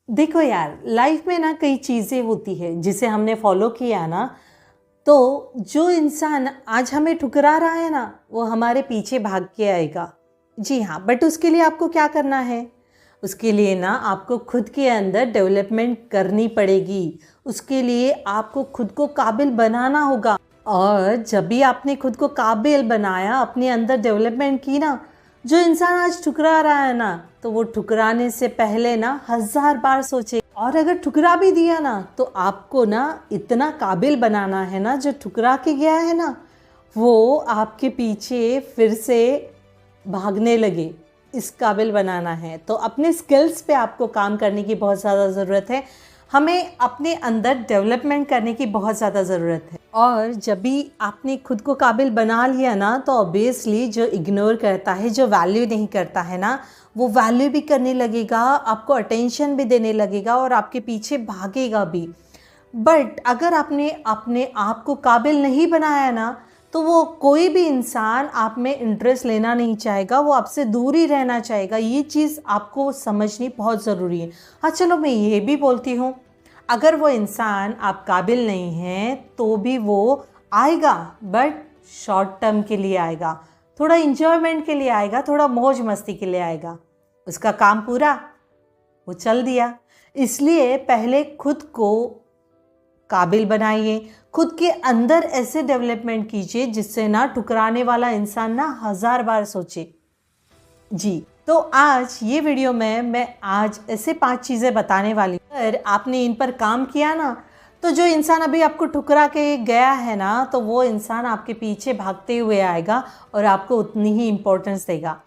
देखो यार, लाइफ में ना कई चीज़ें होती है जिसे हमने फॉलो किया ना, तो जो इंसान आज हमें ठुकरा रहा है ना, वो हमारे पीछे भाग के आएगा। जी हाँ, बट उसके लिए आपको क्या करना है? उसके लिए ना आपको खुद के अंदर डेवलपमेंट करनी पड़ेगी। उसके लिए आपको खुद को काबिल बनाना होगा। और जब भी आपने खुद को काबिल बनाया, अपने अंदर डेवलपमेंट की ना, जो इंसान आज ठुकरा रहा है ना, तो वो ठुकराने से पहले ना 1000 बार सोचे। और अगर ठुकरा भी दिया ना, तो आपको ना इतना काबिल बनाना है ना, जो ठुकरा के गया है ना, वो आपके पीछे फिर से भागने लगे। इस काबिल बनाना है तो अपने स्किल्स पे आपको काम करने की बहुत ज़्यादा ज़रूरत है। हमें अपने अंदर डेवलपमेंट करने की बहुत ज़्यादा ज़रूरत है। और जब भी आपने खुद को काबिल बना लिया ना, तो ऑब्वियसली जो इग्नोर करता है, जो वैल्यू नहीं करता है ना, वो वैल्यू भी करने लगेगा, आपको अटेंशन भी देने लगेगा और आपके पीछे भागेगा भी। बट अगर आपने अपने आप को काबिल नहीं बनाया ना, तो वो कोई भी इंसान आप में इंटरेस्ट लेना नहीं चाहेगा, वो आपसे दूर ही रहना चाहेगा। ये चीज़ आपको समझनी बहुत ज़रूरी है। हाँ चलो, मैं ये भी बोलती हूँ, अगर वो इंसान आप काबिल नहीं हैं तो भी वो आएगा, बट शॉर्ट टर्म के लिए आएगा, थोड़ा इंजॉयमेंट के लिए आएगा, थोड़ा मौज मस्ती के लिए आएगा। उसका काम पूरा, वो चल दिया। इसलिए पहले खुद को काबिल बनाइए, खुद के अंदर ऐसे डेवलपमेंट कीजिए जिससे ना ठुकराने वाला इंसान ना 1000 बार सोचे। जी, तो आज ये वीडियो में मैं आज ऐसे 5 चीज़ें बताने वाली हूँ। अगर आपने इन पर काम किया ना, तो जो इंसान अभी आपको ठुकरा के गया है ना, तो वो इंसान आपके पीछे भागते हुए आएगा और आपको उतनी ही इम्पोर्टेंस देगा।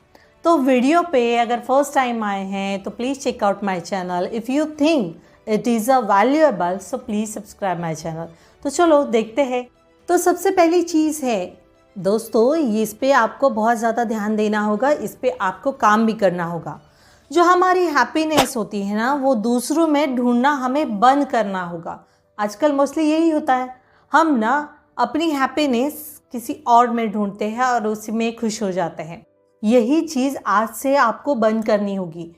तो वीडियो पे अगर फर्स्ट टाइम आए हैं तो please check out my channel. If you think it is a valuable, so please subscribe my channel. तो चलो देखते हैं। तो सबसे पहली चीज़ है दोस्तों, इस पे आपको बहुत ज़्यादा ध्यान देना होगा, इस पे आपको काम भी करना होगा। जो हमारी हैप्पीनेस होती है ना, वो दूसरों में ढूंढना हमें बंद करना होगा। आजकल मोस्टली यही होता है, हम ना अपनी हैप्पीनेस किसी और में ढूंढते हैं और उसी में खुश हो जाते हैं। यही चीज़ आज से आपको बंद करनी होगी।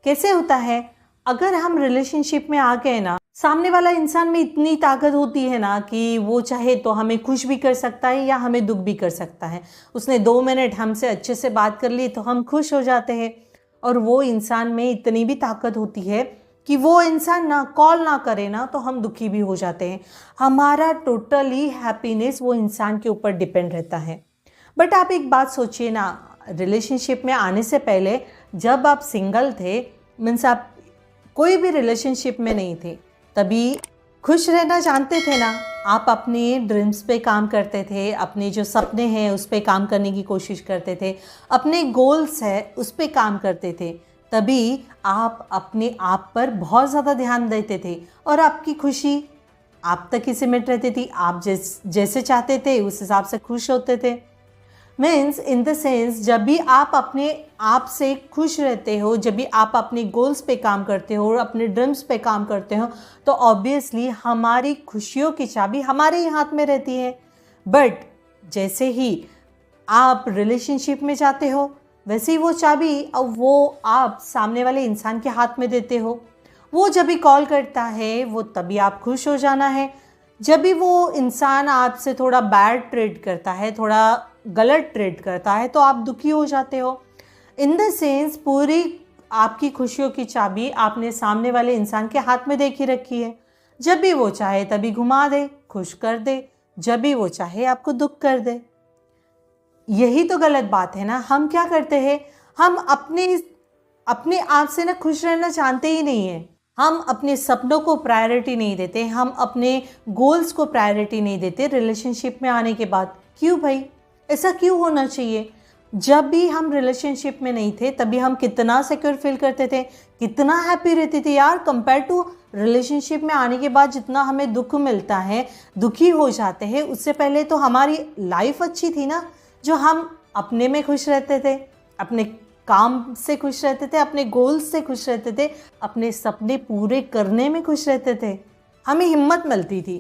कैसे होता है? अगर हम रिलेशनशिप में आ गए ना, सामने वाला इंसान में इतनी ताकत होती है ना कि वो चाहे तो हमें खुश भी कर सकता है या हमें दुख भी कर सकता है। उसने 2 मिनट हमसे अच्छे से बात कर ली तो हम खुश हो जाते हैं। और वो इंसान में इतनी भी ताकत होती है कि वो इंसान ना कॉल ना करे ना, तो हम दुखी भी हो जाते हैं। हमारा टोटली हैप्पीनेस वो इंसान के ऊपर डिपेंड रहता है। बट आप एक बात सोचिए ना, रिलेशनशिप में आने से पहले जब आप सिंगल थे, मीन्स आप कोई भी रिलेशनशिप में नहीं थे, तभी खुश रहना जानते थे ना। आप अपने ड्रीम्स पे काम करते थे, अपने जो सपने हैं उस पे काम करने की कोशिश करते थे, अपने गोल्स है उस पे काम करते थे। तभी आप अपने आप पर बहुत ज़्यादा ध्यान देते थे और आपकी खुशी आप तक ही सिमट रहती थी। आप जैसे चाहते थे उस हिसाब से खुश होते थे। मीन्स इन द सेंस, जब भी आप अपने आप से खुश रहते हो, जब भी आप अपने गोल्स पे काम करते हो और अपने ड्रीम्स पे काम करते हो, तो ऑब्वियसली हमारी खुशियों की चाबी हमारे ही हाथ में रहती है। बट जैसे ही आप रिलेशनशिप में जाते हो, वैसे ही वो चाबी अब वो आप सामने वाले इंसान के हाथ में देते हो। वो जब भी कॉल करता है, वो तभी आप खुश हो जाना है। जब भी वो इंसान आपसे थोड़ा बैड ट्रीट करता है, थोड़ा गलत ट्रीट करता है, तो आप दुखी हो जाते हो। इन द सेंस, पूरी आपकी खुशियों की चाबी आपने सामने वाले इंसान के हाथ में दे के रखी है। जब भी वो चाहे तभी घुमा दे, खुश कर दे, जब भी वो चाहे आपको दुख कर दे। यही तो गलत बात है ना। हम क्या करते हैं, हम अपने आप से ना खुश रहना चाहते ही नहीं है। हम अपने सपनों को प्रायोरिटी नहीं देते, हम अपने गोल्स को प्रायोरिटी नहीं देते रिलेशनशिप में आने के बाद। क्यों भाई, ऐसा क्यों होना चाहिए? जब भी हम रिलेशनशिप में नहीं थे तभी हम कितना सिक्योर फील करते थे, कितना हैप्पी रहते थे यार। कंपेयर टू रिलेशनशिप में आने के बाद जितना हमें दुख मिलता है, दुखी हो जाते हैं, उससे पहले तो हमारी लाइफ अच्छी थी ना। जो हम अपने में खुश रहते थे, अपने काम से खुश रहते थे, अपने गोल्स से खुश रहते थे, अपने सपने पूरे करने में खुश रहते थे, हमें हिम्मत मिलती थी।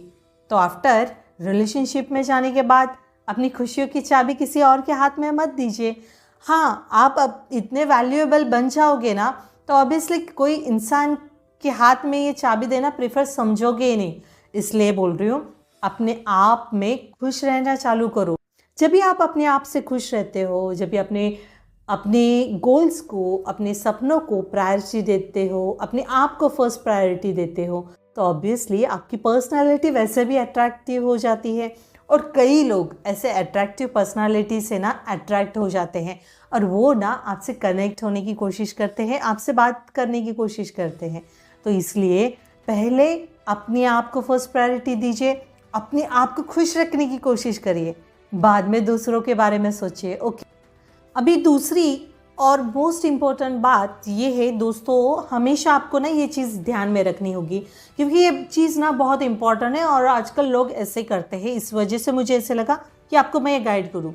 तो आफ्टर रिलेशनशिप में जाने के बाद अपनी खुशियों की चाबी किसी और के हाथ में मत दीजिए। हाँ, आप अब इतने वैल्यूएबल बन जाओगे ना, तो ऑब्वियसली कोई इंसान के हाथ में ये चाबी देना प्रेफर समझोगे ही नहीं। इसलिए बोल रही हूँ, अपने आप में खुश रहना चालू करो। जब भी आप अपने आप से खुश रहते हो, जब भी अपने गोल्स को, अपने सपनों को प्रायोरिटी देते हो, अपने आप को फर्स्ट प्रायोरिटी देते हो, तो ऑब्वियसली आपकी पर्सनालिटी वैसे भी अट्रैक्टिव हो जाती है। और कई लोग ऐसे अट्रैक्टिव पर्सनालिटी से ना अट्रैक्ट हो जाते हैं और वो ना आपसे कनेक्ट होने की कोशिश करते हैं, आपसे बात करने की कोशिश करते हैं। तो इसलिए पहले अपने आप को फर्स्ट प्रायोरिटी दीजिए, अपने आप को खुश रखने की कोशिश करिए, बाद में दूसरों के बारे में सोचिए। ओके, अभी दूसरी और मोस्ट इम्पॉर्टेंट बात ये है दोस्तों, हमेशा आपको ना ये चीज़ ध्यान में रखनी होगी, क्योंकि ये चीज़ ना बहुत इम्पॉर्टेंट है और आजकल लोग ऐसे करते हैं। इस वजह से मुझे ऐसे लगा कि आपको मैं ये गाइड करूँ।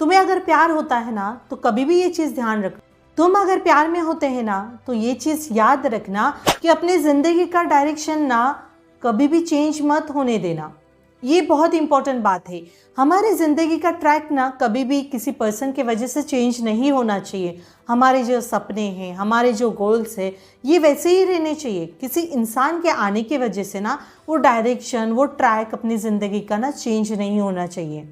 तुम्हें अगर प्यार होता है ना तो कभी भी ये चीज़ ध्यान रखना, तुम अगर प्यार में होते हैं ना तो ये चीज़ याद रखना कि अपने ज़िंदगी का डायरेक्शन ना कभी भी चेंज मत होने देना। ये बहुत इंपॉर्टेंट बात है। हमारी ज़िंदगी का ट्रैक ना कभी भी किसी पर्सन के वजह से चेंज नहीं होना चाहिए। हमारे जो सपने हैं, हमारे जो गोल्स हैं, ये वैसे ही रहने चाहिए। किसी इंसान के आने की वजह से ना वो डायरेक्शन, वो ट्रैक अपनी ज़िंदगी का ना चेंज नहीं होना चाहिए।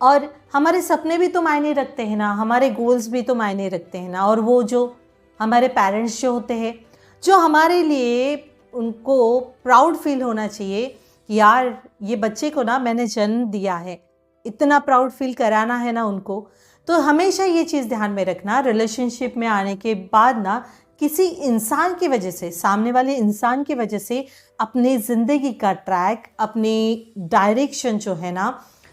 और हमारे सपने भी तो मायने रखते हैं ना, हमारे गोल्स भी तो मायने रखते हैं ना। और वो जो हमारे पेरेंट्स जो होते हैं, जो हमारे लिए, उनको प्राउड फील होना चाहिए यार ये बच्चे को ना मैंने जन्म दिया है, इतना प्राउड फील कराना है ना उनको। तो हमेशा ये चीज़ ध्यान में रखना, रिलेशनशिप में आने के बाद ना किसी इंसान की वजह से, सामने वाले इंसान की वजह से अपनी ज़िंदगी का ट्रैक, अपनी डायरेक्शन जो है ना,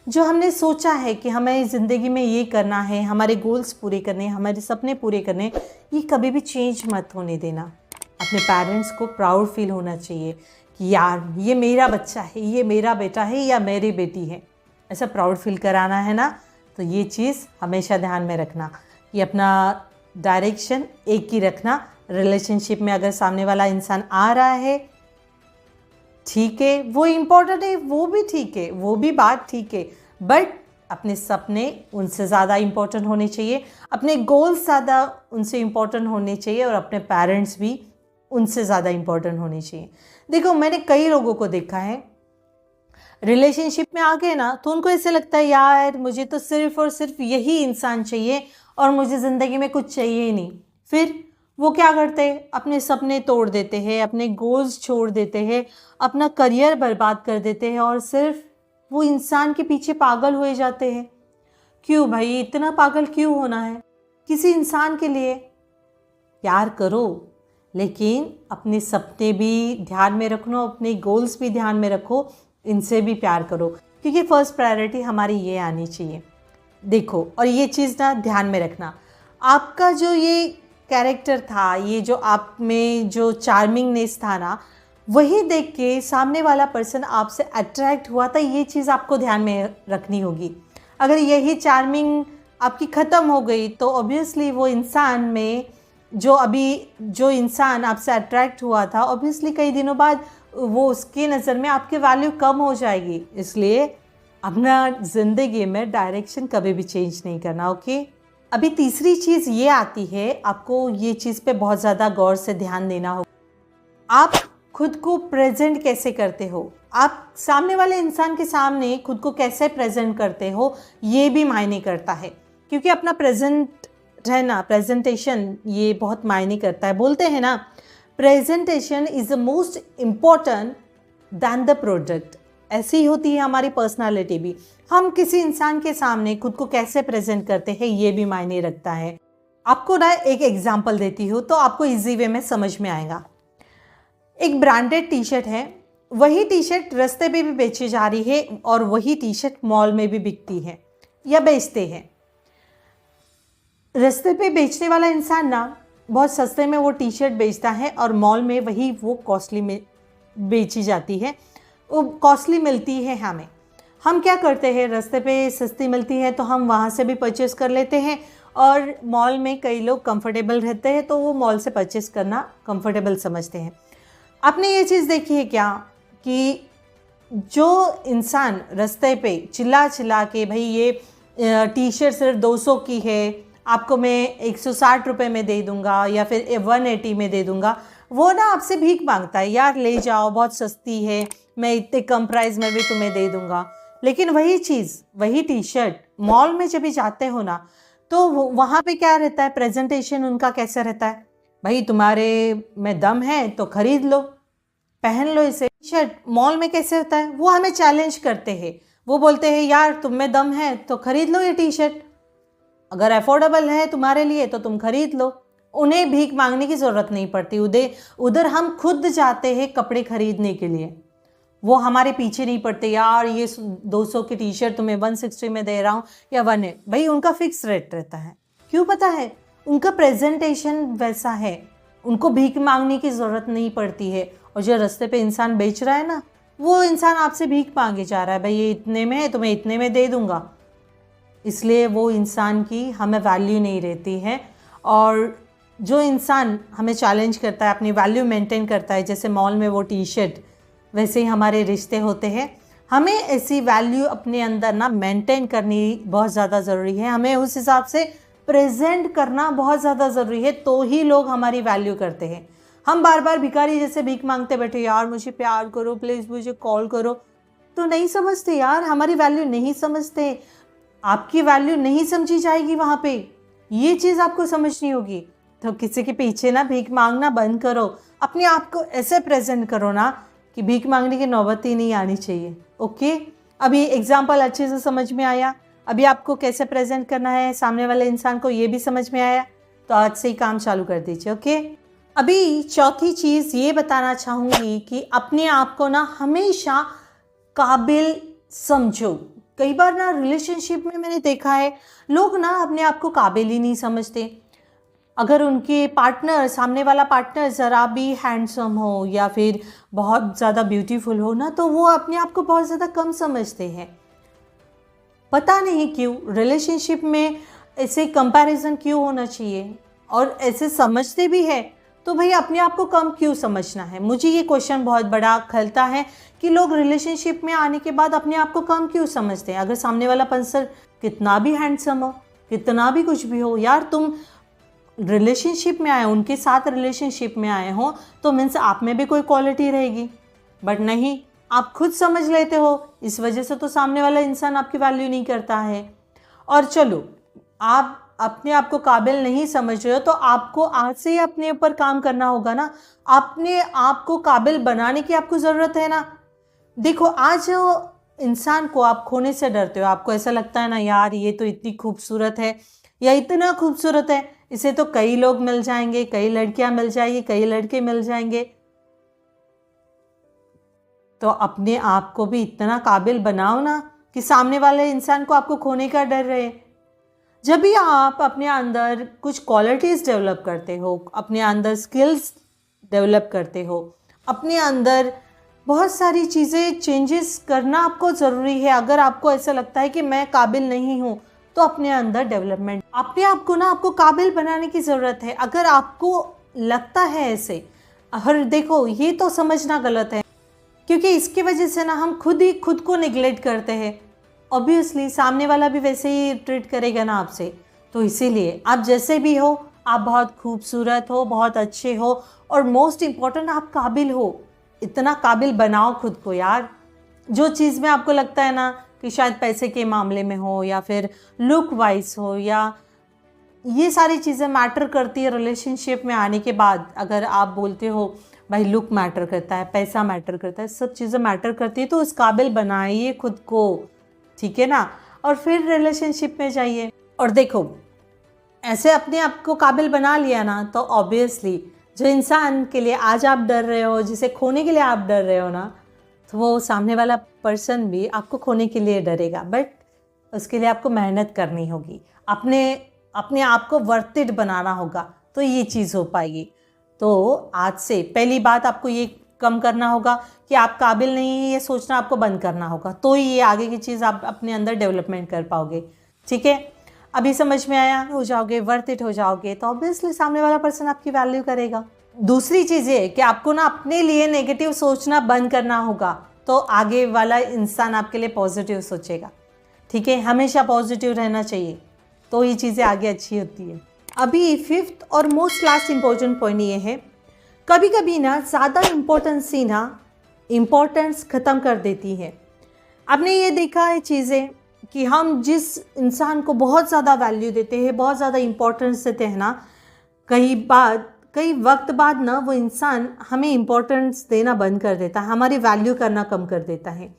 जो हमने सोचा है कि हमें ज़िंदगी में ये करना है, हमारे गोल्स पूरे करने, हमारे सपने पूरे करने, ये कभी भी चेंज मत होने देना। अपने पेरेंट्स को प्राउड फील होना चाहिए कि यार ये मेरा बच्चा है, ये मेरा बेटा है या मेरी बेटी है, ऐसा प्राउड फील कराना है ना। तो ये चीज़ हमेशा ध्यान में रखना कि अपना डायरेक्शन एक ही रखना। रिलेशनशिप में अगर सामने वाला इंसान आ रहा है, ठीक है, वो इम्पोर्टेंट है, वो भी ठीक है, वो भी बात ठीक है, बट अपने सपने उनसे ज़्यादा इम्पोर्टेंट होने चाहिए, अपने गोल्स ज़्यादा उनसे इम्पोर्टेंट होने चाहिए और अपने पेरेंट्स भी उनसे ज़्यादा इम्पोर्टेंट होनी चाहिए। देखो, मैंने कई लोगों को देखा है, रिलेशनशिप में आ गए ना तो उनको ऐसे लगता है यार मुझे तो सिर्फ और सिर्फ यही इंसान चाहिए और मुझे ज़िंदगी में कुछ चाहिए ही नहीं। फिर वो क्या करते हैं, अपने सपने तोड़ देते हैं, अपने गोल्स छोड़ देते हैं, अपना करियर बर्बाद कर देते हैं और सिर्फ वो इंसान के पीछे पागल हुए जाते हैं। क्यों भाई, इतना पागल क्यों होना है किसी इंसान के लिए? प्यार करो, लेकिन अपने सपने भी ध्यान में रखो, अपने गोल्स भी ध्यान में रखो, इनसे भी प्यार करो, क्योंकि फर्स्ट प्रायोरिटी हमारी ये आनी चाहिए। देखो, और ये चीज़ ना ध्यान में रखना, आपका जो ये कैरेक्टर था, ये जो आप में जो चार्मिंगनेस था ना, वही देख के सामने वाला पर्सन आपसे अट्रैक्ट हुआ था। ये चीज़ आपको ध्यान में रखनी होगी। अगर यही चार्मिंग आपकी ख़त्म हो गई तो ऑब्वियसली वो इंसान में जो इंसान आपसे अट्रैक्ट हुआ था, ऑब्वियसली कई दिनों बाद वो उसकी नज़र में आपकी वैल्यू कम हो जाएगी। इसलिए अपना ज़िंदगी में डायरेक्शन कभी भी चेंज नहीं करना। ओके, अभी तीसरी चीज़ ये आती है, आपको ये चीज़ पे बहुत ज़्यादा गौर से ध्यान देना होगा। आप खुद को प्रेजेंट कैसे करते हो, आप सामने वाले इंसान के सामने खुद को कैसे प्रेजेंट करते हो, ये भी मायने करता है। क्योंकि अपना प्रेजेंट रहना, प्रेजेंटेशन, ये बहुत मायने करता है। बोलते हैं ना, presentation is the most important than the product. ऐसी ही होती है हमारी पर्सनालिटी भी। हम किसी इंसान के सामने खुद को कैसे प्रेजेंट करते हैं, ये भी मायने रखता है। आपको ना एक एग्जांपल देती हूँ तो आपको इजी वे में समझ में आएगा। एक ब्रांडेड टी शर्ट है, वही टी शर्ट रास्ते पे भी बेची जा रही है और वही टी शर्ट मॉल में भी बिकती है या बेचते हैं। रास्ते पे बेचने वाला इंसान ना बहुत सस्ते में वो टी शर्ट बेचता है और मॉल में वही वो कॉस्टली में बेची जाती है, वो कॉस्टली मिलती है हमें। हम क्या करते हैं, रास्ते पे सस्ती मिलती है तो हम वहाँ से भी परचेज़ कर लेते हैं और मॉल में कई लोग कंफर्टेबल रहते हैं तो वो मॉल से परचेज़ करना कंफर्टेबल समझते हैं। आपने ये चीज़ देखी है क्या कि जो इंसान रास्ते पे चिल्ला चिल्ला के भाई ये टी शर्ट सिर्फ 200 की है, आपको मैं 160 रुपये में दे दूँगा या फिर 180 में दे दूँगा, वो ना आपसे भीख मांगता है, यार ले जाओ, बहुत सस्ती है, मैं इतने कम प्राइस में भी तुम्हें दे दूंगा। लेकिन वही चीज़, वही टी शर्ट मॉल में जब भी जाते हो ना, तो वहाँ पे क्या रहता है, प्रेजेंटेशन उनका कैसा रहता है, भाई तुम्हारे में दम है तो खरीद लो, पहन लो इसे। टी शर्ट मॉल में कैसे होता है, वो हमें चैलेंज करते हैं, वो बोलते हैं यार तुम में दम है तो खरीद लो ये टी शर्ट, अगर अफोर्डेबल है तुम्हारे लिए तो तुम खरीद लो। उन्हें भीख मांगने की ज़रूरत नहीं पड़ती, उधर हम खुद जाते हैं कपड़े खरीदने के लिए, वो हमारे पीछे नहीं पड़ते, यार ये 200 की टी शर्ट तुम्हें 160 में दे रहा हूँ या 1 है, भाई उनका फिक्स रेट रहता है। क्यों पता है, उनका प्रेजेंटेशन वैसा है, उनको भीख मांगने की ज़रूरत नहीं पड़ती है। और जो रास्ते पे इंसान बेच रहा है ना, वो इंसान आपसे भीख मांगे जा रहा है, भाई ये इतने में है तुम्हें इतने में दे दूंगा, इसलिए वो इंसान की हमें वैल्यू नहीं रहती है। और जो इंसान हमें चैलेंज करता है, अपनी वैल्यू मेंटेन करता है, जैसे मॉल में वो टी शर्ट, वैसे ही हमारे रिश्ते होते हैं। हमें ऐसी वैल्यू अपने अंदर ना मेंटेन करनी बहुत ज़्यादा ज़रूरी है, हमें उस हिसाब से प्रेजेंट करना बहुत ज़्यादा ज़रूरी है, तो ही लोग हमारी वैल्यू करते हैं। हम बार बार भिखारी जैसे भीख मांगते बैठे, यार मुझे प्यार करो प्लीज़, मुझे कॉल करो, तो नहीं समझते यार, हमारी वैल्यू नहीं समझते, आपकी वैल्यू नहीं समझी जाएगी वहाँ पे, ये चीज़ आपको समझनी होगी। तो किसी के पीछे ना भीख मांगना बंद करो, अपने आप को ऐसे प्रेजेंट करो ना कि भीख मांगने की नौबत ही नहीं आनी चाहिए। ओके, अभी एग्जाम्पल अच्छे से समझ में आया, अभी आपको कैसे प्रेजेंट करना है सामने वाले इंसान को ये भी समझ में आया, तो आज से ही काम चालू कर दीजिए। ओके, अभी चौथी चीज़ ये बताना चाहूँगी कि अपने आप को ना हमेशा काबिल समझो। कई बार ना रिलेशनशिप में मैंने देखा है, लोग ना अपने आप को काबिल ही नहीं समझते। अगर उनके पार्टनर, सामने वाला पार्टनर ज़रा भी हैंडसम हो या फिर बहुत ज़्यादा ब्यूटीफुल हो ना, तो वो अपने आप को बहुत ज़्यादा कम समझते हैं। पता नहीं क्यों रिलेशनशिप में ऐसे कंपैरिजन क्यों होना चाहिए, और ऐसे समझते भी है तो भाई अपने आप को कम क्यों समझना है। मुझे ये क्वेश्चन बहुत बड़ा खलता है कि लोग रिलेशनशिप में आने के बाद अपने आप को कम क्यों समझते हैं। अगर सामने वाला पर्सन कितना भी हैंडसम हो, कितना भी कुछ भी हो, यार तुम रिलेशनशिप में आए, उनके साथ रिलेशनशिप में आए हो, तो मीन्स आप में भी कोई क्वालिटी रहेगी। बट नहीं, आप खुद समझ लेते हो, इस वजह से तो सामने वाला इंसान आपकी वैल्यू नहीं करता है। और चलो, आप अपने आप को काबिल नहीं समझ रहे हो तो आपको आज से ही अपने ऊपर काम करना होगा ना, अपने आप को काबिल बनाने की आपको ज़रूरत है ना। देखो, आज इंसान को आप खोने से डरते हो, आपको ऐसा लगता है ना, यार ये तो इतनी खूबसूरत है या इतना खूबसूरत है, इसे तो कई लोग मिल जाएंगे, कई लड़कियां मिल जाएंगी, कई लड़के मिल जाएंगे। तो अपने आप को भी इतना काबिल बनाओ ना कि सामने वाले इंसान को आपको खोने का डर रहे। जब भी आप अपने अंदर कुछ क्वालिटीज़ डेवलप करते हो, अपने अंदर स्किल्स डेवलप करते हो, अपने अंदर बहुत सारी चीज़ें चेंजेस करना आपको ज़रूरी है। अगर आपको ऐसा लगता है कि मैं काबिल नहीं हूँ, तो अपने अंदर डेवलपमेंट, अपने आप को ना आपको काबिल बनाने की ज़रूरत है। अगर आपको लगता है ऐसे, हर देखो ये तो समझना गलत है, क्योंकि इसकी वजह से ना हम खुद ही खुद को निगलेक्ट करते हैं। ऑब्वियसली सामने वाला भी वैसे ही ट्रीट करेगा ना आपसे। तो इसीलिए आप जैसे भी हो, आप बहुत खूबसूरत हो, बहुत अच्छे हो, और मोस्ट इम्पॉर्टेंट आप काबिल हो। इतना काबिल बनाओ खुद को यार। जो चीज़ में आपको लगता है ना कि शायद पैसे के मामले में हो या फिर लुक वाइज हो, या ये सारी चीज़ें मैटर करती है रिलेशनशिप में आने के बाद। अगर आप बोलते हो भाई लुक मैटर करता है, पैसा मैटर करता है, सब चीज़ें मैटर करती है, तो उस काबिल बनाइए खुद को, ठीक है ना। और फिर रिलेशनशिप में जाइए। और देखो, ऐसे अपने आप को काबिल बना लिया ना, तो ऑब्वियसली जो इंसान के लिए आज आप डर रहे हो, जिसे खोने के लिए आप डर रहे हो ना, तो वो सामने वाला पर्सन भी आपको खोने के लिए डरेगा। बट उसके लिए आपको मेहनत करनी होगी, अपने आप को वर्थ इट बनाना होगा, तो ये चीज़ हो पाएगी। तो आज से पहली बात आपको ये कम करना होगा कि आप काबिल नहीं, ये सोचना आपको बंद करना होगा, तो ये आगे की चीज़ आप अपने अंदर डेवलपमेंट कर पाओगे। ठीक है, अभी समझ में आया, हो जाओगे, वर्थ इट हो जाओगे, तो ऑब्वियसली सामने वाला पर्सन आपकी वैल्यू करेगा। दूसरी चीज़ ये कि आपको ना अपने लिए नेगेटिव सोचना बंद करना होगा, तो आगे वाला इंसान आपके लिए पॉजिटिव सोचेगा। ठीक है, हमेशा पॉजिटिव रहना चाहिए, तो ये चीज़ें आगे अच्छी होती है। अभी फिफ्थ और मोस्ट लास्ट इम्पोर्टेंट पॉइंट ये है कभी कभी ना ज़्यादा इम्पोर्टेंस ही ना इम्पोर्टेंस ख़त्म कर देती है। आपने ये देखा है चीज़ें कि हम जिस इंसान को बहुत ज़्यादा वैल्यू देते हैं, बहुत ज़्यादा इम्पोर्टेंस देते हैं ना, कई वक्त बाद ना वो इंसान हमें इम्पोर्टेंस देना बंद कर देता है, हमारी वैल्यू करना कम कर देता है।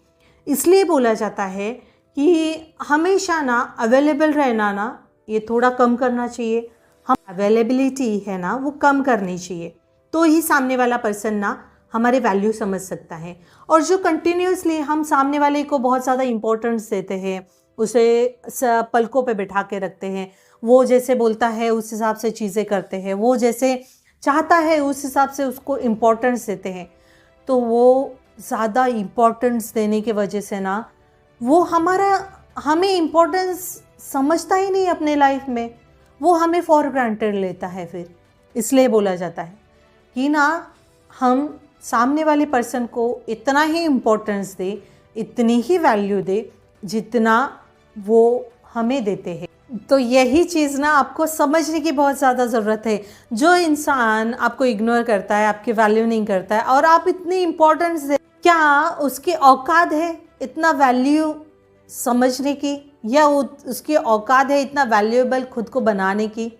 इसलिए बोला जाता है कि हमेशा ना अवेलेबल रहना ना ये थोड़ा कम करना चाहिए। हम अवेलेबिलिटी है ना वो कम करनी चाहिए, तो ही सामने वाला पर्सन ना हमारे वैल्यू समझ सकता है। और जो कंटिन्यूसली हम सामने वाले को बहुत ज़्यादा इम्पोर्टेंस देते हैं, उसे पलकों पे बिठा के रखते हैं, वो जैसे बोलता है उस हिसाब से चीज़ें करते हैं, वो जैसे चाहता है उस हिसाब से उसको इम्पोर्टेंस देते हैं, तो वो ज़्यादा इम्पोर्टेंस देने की वजह से ना वो हमें इम्पोर्टेंस समझता ही नहीं अपने लाइफ में, वो हमें फॉर ग्रांटेड लेता है। फिर इसलिए बोला जाता है कि ना हम सामने वाले पर्सन को इतना ही इम्पोर्टेंस दे, इतनी ही वैल्यू दे जितना वो हमें देते हैं। तो यही चीज़ ना आपको समझने की बहुत ज़्यादा ज़रूरत है। जो इंसान आपको इग्नोर करता है, आपकी वैल्यू नहीं करता है और आप इतनी इम्पोर्टेंस दे, क्या उसकी औकात है इतना वैल्यू समझने की, या उसकी औकात है इतना वैल्यूएबल खुद को बनाने की?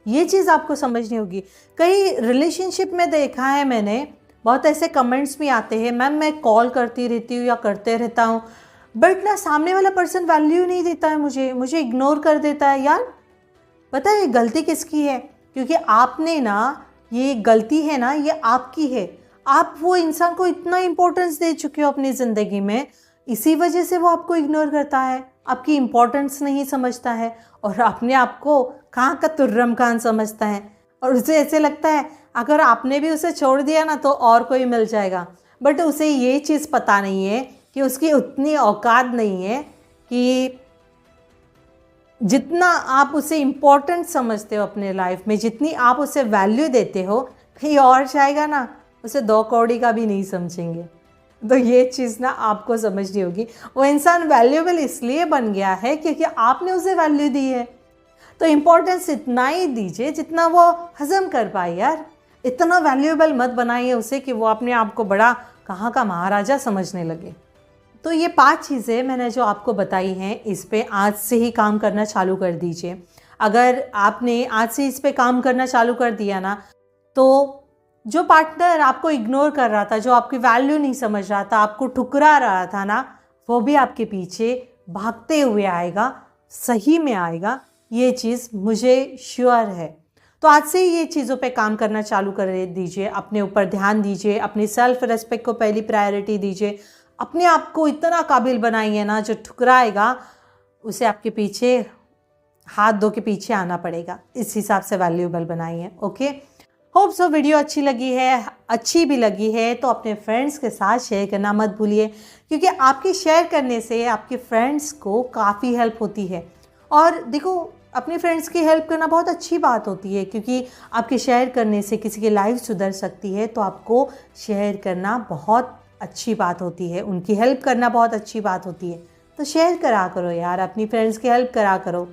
ये चीज़ आपको समझनी होगी। कई रिलेशनशिप में देखा है मैंने, बहुत ऐसे कमेंट्स भी आते हैं, मैम मैं कॉल करती रहती हूँ या करते रहता हूँ, बट ना सामने वाला पर्सन वैल्यू नहीं देता है, मुझे इग्नोर कर देता है। यार पता है गलती किसकी है? क्योंकि आपने ना, ये गलती है ना ये आपकी है। आप वो इंसान को इतना इम्पोर्टेंस दे चुके हो अपनी ज़िंदगी में, इसी वजह से वो आपको इग्नोर करता है, आपकी इम्पोर्टेंस नहीं समझता है और अपने आप को कहाँ का तुर्रम खान समझता है। और उसे ऐसे लगता है अगर आपने भी उसे छोड़ दिया ना तो और कोई मिल जाएगा। बट उसे ये चीज़ पता नहीं है कि उसकी उतनी औकात नहीं है कि जितना आप उसे इम्पोर्टेंट समझते हो अपने लाइफ में, जितनी आप उसे वैल्यू देते हो, कहीं और जाएगा ना उसे 2 कौड़ी का भी नहीं समझेंगे। तो ये चीज़ ना आपको समझनी होगी। वो इंसान वैल्यूएबल इसलिए बन गया है क्योंकि आपने उसे वैल्यू दी है। तो इम्पोर्टेंस इतना ही दीजिए जितना वो हजम कर पाए। यार इतना वैल्यूएबल मत बनाइए उसे कि वो अपने आप को बड़ा कहाँ का महाराजा समझने लगे। तो ये 5 चीज़ें मैंने जो आपको बताई हैं, इस पे आज से ही काम करना चालू कर दीजिए। अगर आपने आज से इस पे काम करना चालू कर दिया ना, तो जो पार्टनर आपको इग्नोर कर रहा था, जो आपकी वैल्यू नहीं समझ रहा था, आपको ठुकरा रहा था ना, वो भी आपके पीछे भागते हुए आएगा, सही में आएगा। ये चीज़ मुझे श्योर है। तो आज से ही ये चीज़ों पे काम करना चालू कर दीजिए, अपने ऊपर ध्यान दीजिए, अपनी सेल्फ रिस्पेक्ट को पहली प्रायोरिटी दीजिए, अपने आप को इतना काबिल बनाइए ना, जो ठुकराएगा उसे आपके पीछे हाथ धो के पीछे आना पड़ेगा। इस हिसाब से वैल्यूएबल बनाइए। ओके, होप सो वीडियो अच्छी लगी है, अच्छी भी लगी है तो अपने फ्रेंड्स के साथ शेयर करना मत भूलिए, क्योंकि आपके शेयर करने से आपके फ्रेंड्स को काफ़ी हेल्प होती है। और देखो, अपने फ्रेंड्स की हेल्प करना बहुत अच्छी बात होती है, क्योंकि आपके शेयर करने से किसी की लाइफ सुधर सकती है। तो आपको शेयर करना बहुत अच्छी बात होती है, उनकी हेल्प करना बहुत अच्छी बात होती है। तो शेयर करा करो यार, अपनी फ्रेंड्स की हेल्प करा करो।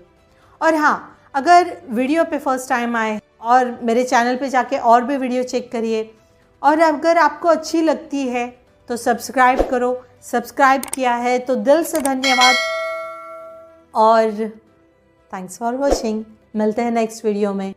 और हाँ, अगर वीडियो पे फर्स्ट टाइम आए और मेरे चैनल पे जाके और भी वीडियो चेक करिए, और अगर आपको अच्छी लगती है तो सब्सक्राइब करो। सब्सक्राइब किया है तो दिल से धन्यवाद और थैंक्स फॉर वॉचिंग। मिलते हैं नेक्स्ट वीडियो में।